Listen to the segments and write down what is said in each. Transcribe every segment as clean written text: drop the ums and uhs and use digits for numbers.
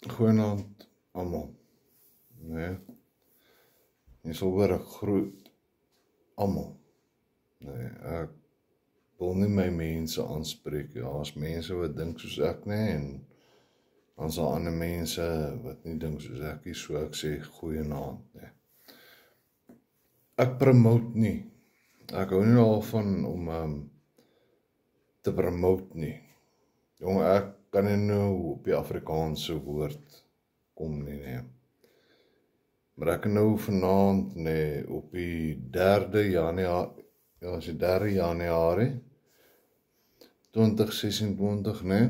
Goeienaand almal. Nee, jy sal hoor ek groet almal. Nee, ek wil nie my mense aanspreek. Ja, as mense wat dink soos ek, nee, en dan is daar ander mense wat nie dink soos ek nie, so ek sê goeienaand, nee. Ek promote nie. Ek hou nie daarvan om te promote nie. Jong, ek kan nie nou op die Afrikaanse woord kom nie, nee. Maar ek nou vanaand, nee, op die 3 Januarie, ja, is die 3 Januarie 2026, nee,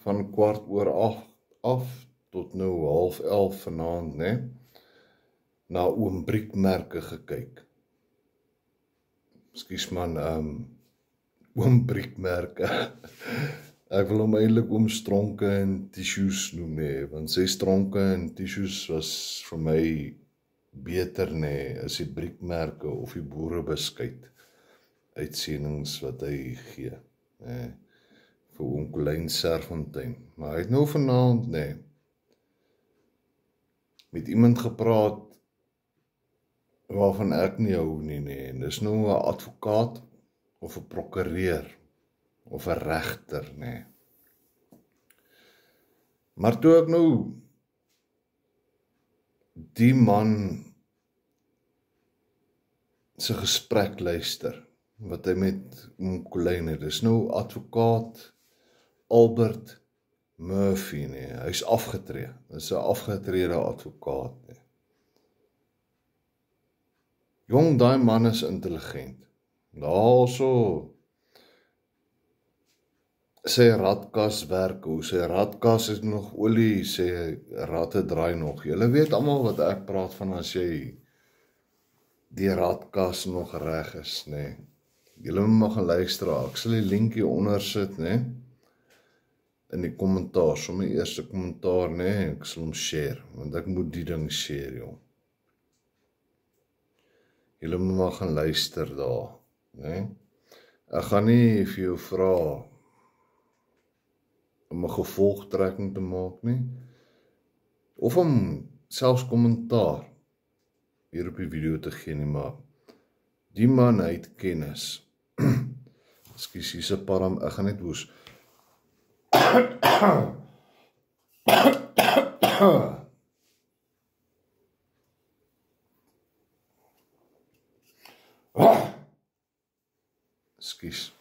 van 8:15 af tot nou 10:30 vanaand, nee, na oom Briekmerke gekyk. Ekskuus man, oom Briekmerke. Ek wil hom eintlik oom Stronke en Tissues noem, nee, want sy Stronke en Tissues was vir my beter, nee, as die Briekmerke of die boerebeskuit uitsendings wat hy gee, nee, vir oom Colleen Serfontein. Maar hy het nou vanaand, nee, met iemand gepraat waarvan ek nie hou nie, nee, en dis nou 'n advokaat of 'n prokureur of 'n regter, nee. Maar toe ek nou die man se gesprek luister, wat hy met oom Colleen het, dis nou advokaat Albert Murphy, nee, hy's afgetree, dis 'n afgetrede advokaat, nee. Jong, daai man is intelligent, daarso sy radkas werk, hoe sy radkas is nog olie, sy ratte draai nog. Julle weet almal wat ek praat van as jy die radkas nog reg is, nee. Julle moet maar gaan luister, ek sal die linkie onder sit, nee, in die kommentaar, sommer eerste kommentaar, nee, ek sal hom share, want ek moet die ding share, jong. Julle moet maar gaan luister daar, nee. Ek gaan nie vir jou vra om 'n gevolgtrekking te maak nie, of om selfs kommentaar hier op die video te gee nie, maar die man het kennis. Ekskuus, hier's 'n param, ek gaan net hoes. Ekskuus.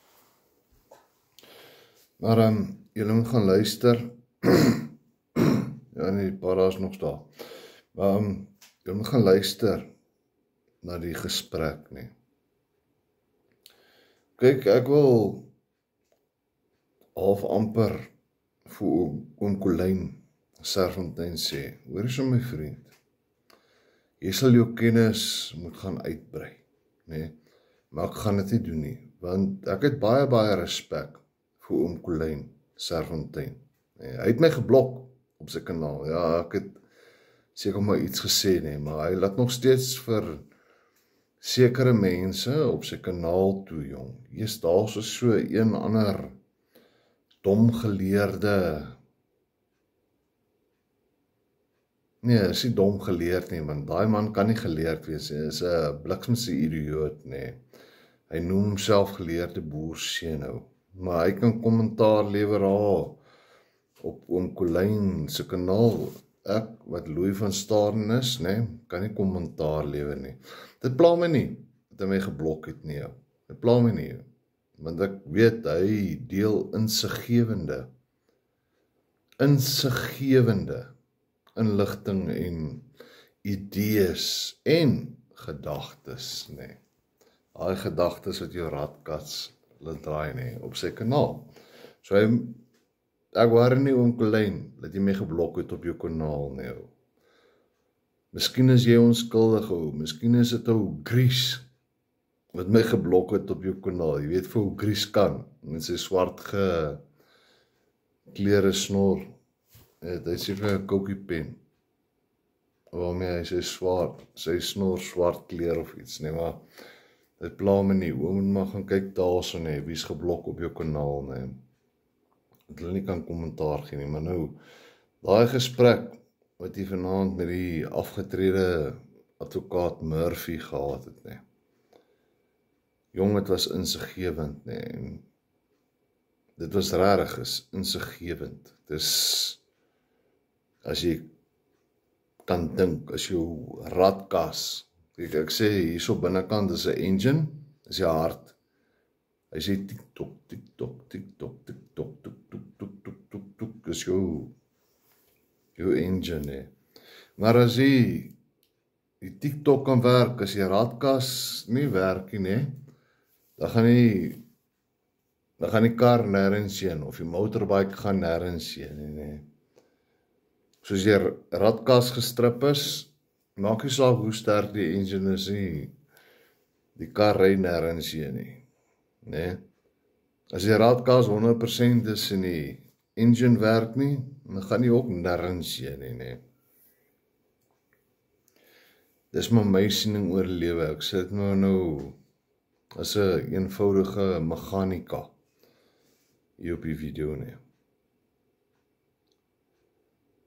Maar julle moet gaan luister. Ja, nee, die para is nog daar. Maar julle moet gaan luister na die gesprek, nee. Kyk, ek wil half amper vir oom Colleen Serfontein sê, hoor so my vriend, jy sal jou kennis moet gaan uitbrei, nee, maar ek gaan dit nie doen nie, want ek het baie respek vir oom Colleen Serfontein. Nee, hy het my geblok op sy kanaal, ja, ek het seker maar iets gesê, nee, maar hy laat nog steeds vir sekere mense op sy kanaal toe, jong. Eers daar so een ander dom geleerde, nee, is nie dom geleerd nie, want daai man kan nie geleerd wees, hy is 'n bliksemse idioot, nee. Hy noem homself geleerde boerseun nou, maar hy kan kommentaar lewer daar op oom Colleen se kanaal. Ek, wat Louis van Staden is, nee, kan nie kommentaar lewer nie. Dit pla my nie, dat hy my geblok het nie, dit pla my nie, want ek weet, hy deel insiggewende inligting en idees en gedagtes, nee. Daai gedagtes wat jou radkas laat draai, nee, op sy kanaal. So ek waar nie oom Colleen, dat jy my geblok het op jou kanaal, nee. Miskien is jy onskuldig, miskien is dit ou Gries, wat my geblok het op jou kanaal. Jy weet vir hoe Gries kan, met sy swart gekleurde snor, hy sê vir 'n kookiepen, waarmee hy sy snor swart kleur of iets, nee, maar dit pla my nie, oom moet maar gaan kyk daarso, nee, wie is geblok op jou kanaal, nee. Dat hulle nie kan kommentaar gee nie, maar nou, Daai gesprek wat jy vanaand met die afgetrede advokaat Murphy gehad het, nee. Jong, het was insiggewend, nee, en dit was regtig insiggewend. Dis, as jy kan dink, as jou radkas, ek sê, hierso binnekant is 'n engine, is jou hart. Hy sê tik-tok, tik-tok, tik-tok, tik-tok, tik-tok, is jou engine, nee. Maar as die tik-tok kan werk, as die radkas nie werk nie, nee, dan gaan die kar nêrens heen, of die motorbike gaan nêrens heen, nee. Soos die radkas gestrip is, maak nie saak hoe sterk die engine is nie, die kar ry nêrens heen nie, nee. As die radkas 100% is en die engine werk nie, dan gaan die ook nêrens heen nie, nee. Dis maar my siening oor lewe, ek sit nou as 'n eenvoudige mechanika hier op die video, nee.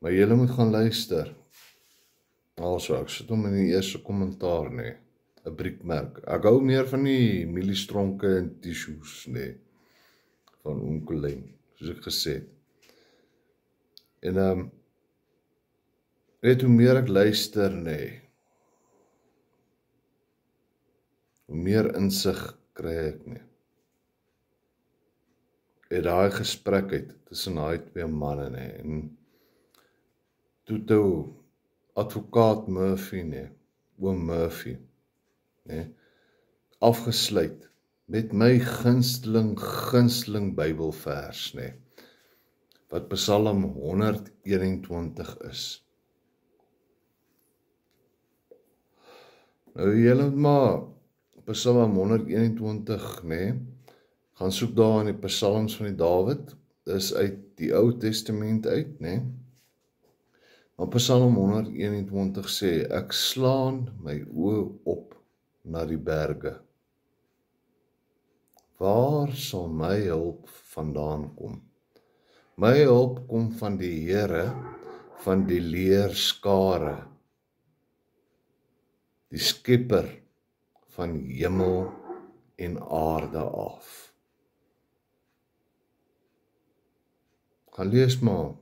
Maar julle moet gaan luister. Also, ek sit hom in die eerste kommentaar, nee. 'n briekmerk. Ek hou meer van die mieliestronke en tissues, nee. Van Onkelyn, soos ek gesê het. En, weet hoe meer ek luister, nee, hoe meer insig kry ek, nee. Het daai gesprek uit tussen daai twee manne, nee, en toe advokaat Murphy, nee, oom Murphy, nee, afgesluit met my gunsteling Bybelvers, nee, wat Psalm 121 is. Nou julle moet maar Psalm 121, nee, gaan soek daar in die Psalms van die Dawid, dis uit die Ou Testament uit, nee. Maar Psalm 121 sê, ek slaan my oë op na die berge. Waar sal my hulp vandaan kom? My hulp kom van die Here, van die leerskare, die skepper van hemel en aarde af. Gaan lees maar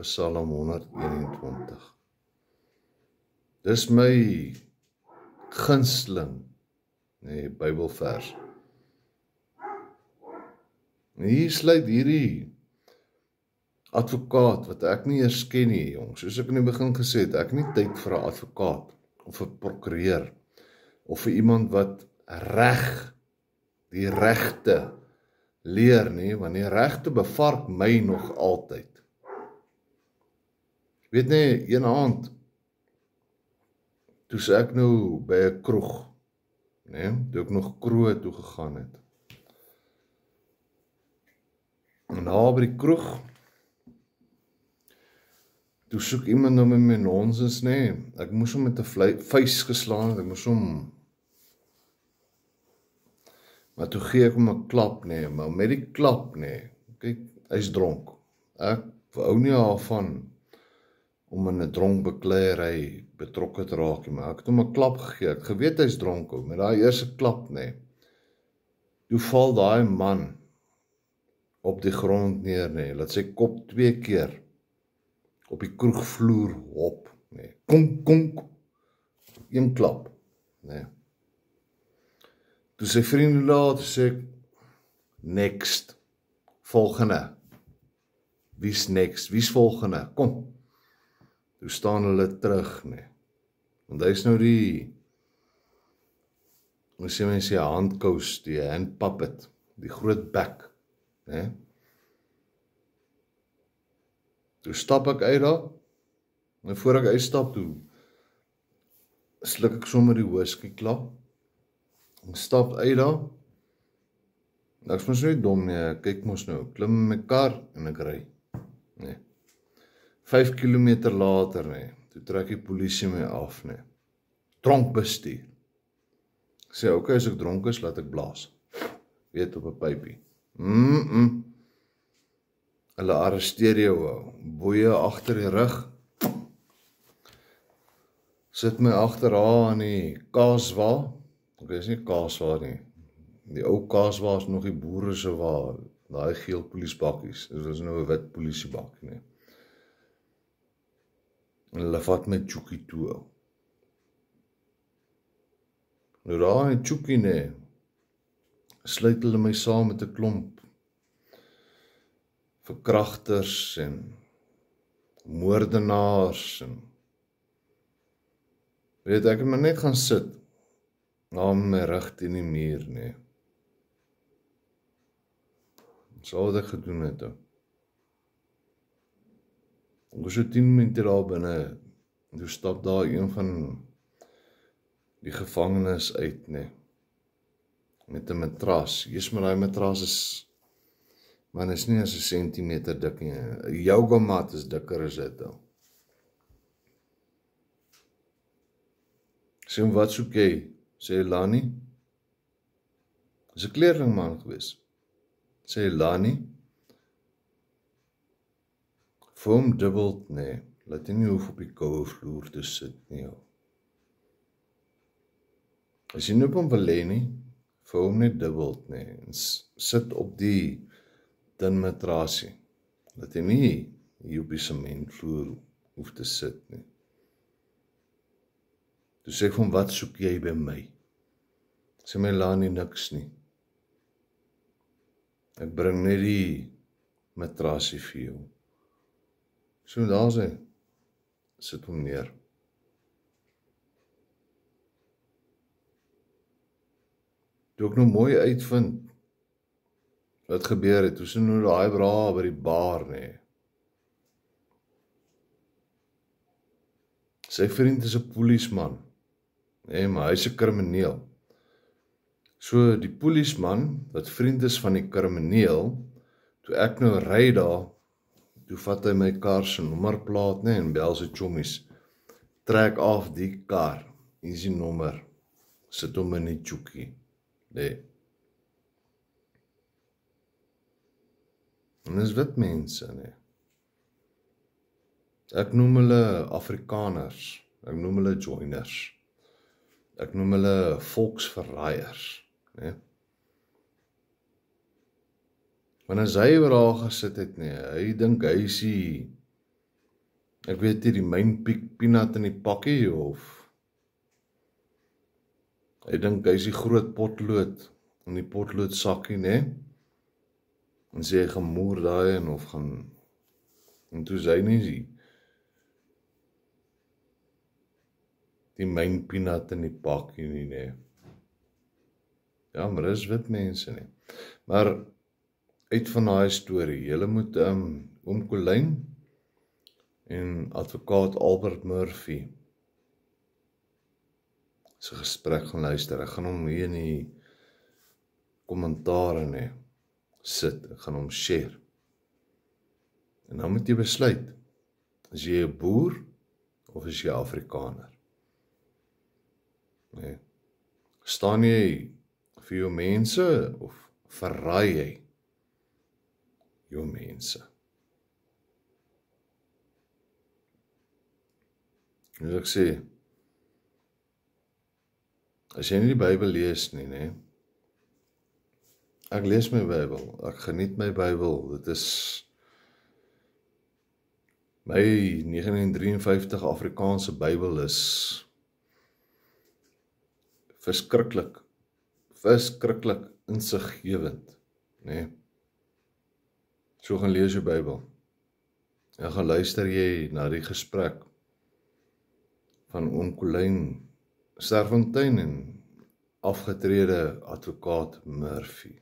Psalm 121. Dis my gunsteling, nee, Bybelvers. En hier sluit hierdie advokaat, wat ek nie eers ken nie, jong, soos ek in die begin gesê het, ek nie tyd vir 'n advokaat, of 'n prokureur, of vir iemand wat die regte leer nie, want die regte bevark my nog altyd. Weet nie, een aand, toe ek nou by 'n kroeg, nee, toe ek nog kroeg toe gegaan het. En daar by die kroeg, toe soek iemand nou met my nonsens, nee, ek moes hom met 'n vuis geslaan, ek moes hom, maar toe gee ek hom 'n klap, nee, maar met die klap, nee, kyk, hy's dronk, ek hou nie daarvan, om in 'n dronkbekleierery betrokke te raak, maar ek het hom 'n klap gegee, ek geweet hy's dronk, met daai eerste klap, nee, toe val daai man op die grond neer, nee, laat sy kop 2 keer op die kroegvloer hop, nee, konk, konk, een klap, nee. Toe sy vriende daar, toe sê ek, next, volgende, wie's next, wie's volgende, kom, toe staan hulle terug, nee, want hy is nou hoe sê mens die handkous, die handpuppet, die groot bek, nee. Toe stap ek uit daar, en voor ek uitstap toe, sluk ek sommer die whisky klaar, en stap uit daar, ek is mos nie dom nie, ek kyk mos nou, klim in my kar, en ek ry, nee. 5 kilometer later, nee, toe trek die polisie my af, nee, dronk bestuur, ek sê, ok, as ek dronk is, laat ek blaas, weet op 'n pypie, hulle arresteer jou, boeie agter die rug, sit my agter haar in die kaaswa, ok, is nie kaaswa nie, die ou kaaswa is nog die boere se wa, daai geel polisbakkies, dit is nou 'n wit polisiebak, nie. En hulle vat my Tjoekie toe. Nou daar in Tjoekie, nee, sluit hulle my saam met 'n klomp verkragters en moordenaars en weet ek het maar net gaan sit na my rug teen die muur, nee. So wat ek gedoen het. Ek was so 10 minute daar binne, en toe stap daar een van die gevangenes uit, nee, met 'n matras. Eers maar daai matras is, man, is nie as 'n sentimeter dik nie. 'n yoga mat is dikker as dit. Sê hom, wat soek jy? Sê Lani. Is 'n kleerlingman gewees. Sê Lani. Vir hom dubbel, nee, laat jy nie hoef op die koue vloer te sit nie. As jy nie op hom wil lê nie, vir hom net dubbel, nee, en sit op die dun matrasie, dat jy nie hier op die sementvloer hoef te sit nie. Toe sê ek vir hom, wat soek jy by my? Sê my, Lani, niks nie. Ek bring net die matrasie vir jou. So daar sê, sit hom neer. Toe ek nou mooi uitvind wat gebeur het, toe sien nou daai bra by die bar, nee. Sy vriend is 'n polisman, nee, maar hy is 'n krimineel. So die polisman, wat vriend is van die krimineel, toe ek nou ry daar, toe vat hy my kar se nommerplaat, nee, en bel sy chommies, trek af die kar, hier is die nommer, sit hom in die Tjoekie, nee. En dis wit mense, nee. Ek noem hulle Afrikaners, ek noem hulle joiners, ek noem hulle volksverraaiers, nee. Want as hy oor daar gesit het, nee, hy dink hy is die, ek weet nie, die myn peanut in die pakkie, of hy dink hy is die groot potlood in die potlood sakkie, nee. En sê hy gaan moer daai en of gaan, en toe sê hy nie die myn peanut in die pakkie nie, nee. Ja, maar dis wit mense, nee. Maar uit van daai storie, julle moet oom Colyn en advokaat Albert Murphy se gesprek gaan luister. Ek gaan hom hier in die kommentare, nee, sit, ek gaan hom share. En dan moet jy besluit, is jy 'n boer of is jy Afrikaner? Nee. Staan jy vir jou mense of verraai jy jou mense? Dus ek sê, as jy nie die Bybel lees nie, nee, ek lees my Bybel, ek geniet my Bybel, dit is my 1953 Afrikaanse Bybel is verskriklik insiggewend, nee. So gaan lees jou Bybel, en gaan luister jy na die gesprek van oom Colyn Sterfontein en afgetrede advokaat Murphy.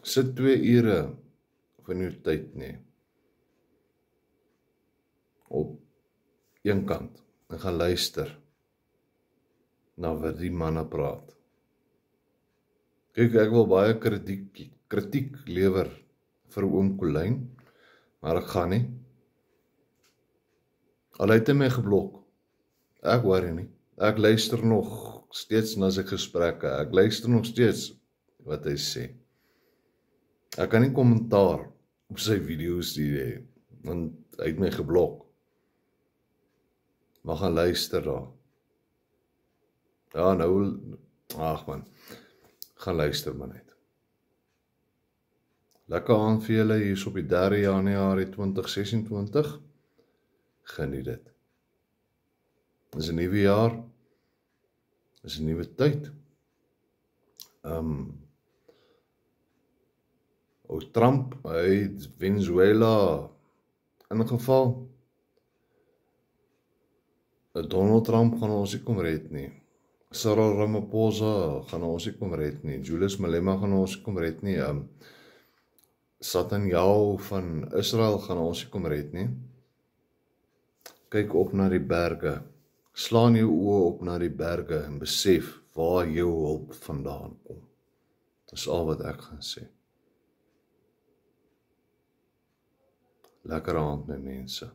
Sit 2 ure van jou tyd, nee, op een kant, en gaan luister na wat die manne praat. Kyk, ek wil baie kritiek lewer vir oom Colyn, maar ek gaan nie. Al het hy my geblok, ek worry nie. Ek luister nog steeds na sy gesprekke, ek luister nog steeds wat hy sê. Ek kan nie kommentaar op sy video's hê, want hy het my geblok. Maar gaan luister daar. Ja, nou, ag man, gaan luister maar net. Lekker aand vir julle, hier is op die 3 Januarie 2026. Geniet dit. Dis 'n nuwe jaar, dis 'n nuwe tyd. Ou Trump, hy het Venezuela ingeval. Donald Trump gaan ons nie kom red nie. Cyril Ramaphosa gaan ons nie kom red nie. Julius Malema gaan ons nie kom red nie. Netanyahu van Israel gaan ons nie kom red nie. Kyk op na die berge. Slaan jou oë op na die berge en besef waar jou hulp vandaan kom. Dis al wat ek gaan sê. Lekker aand my mense.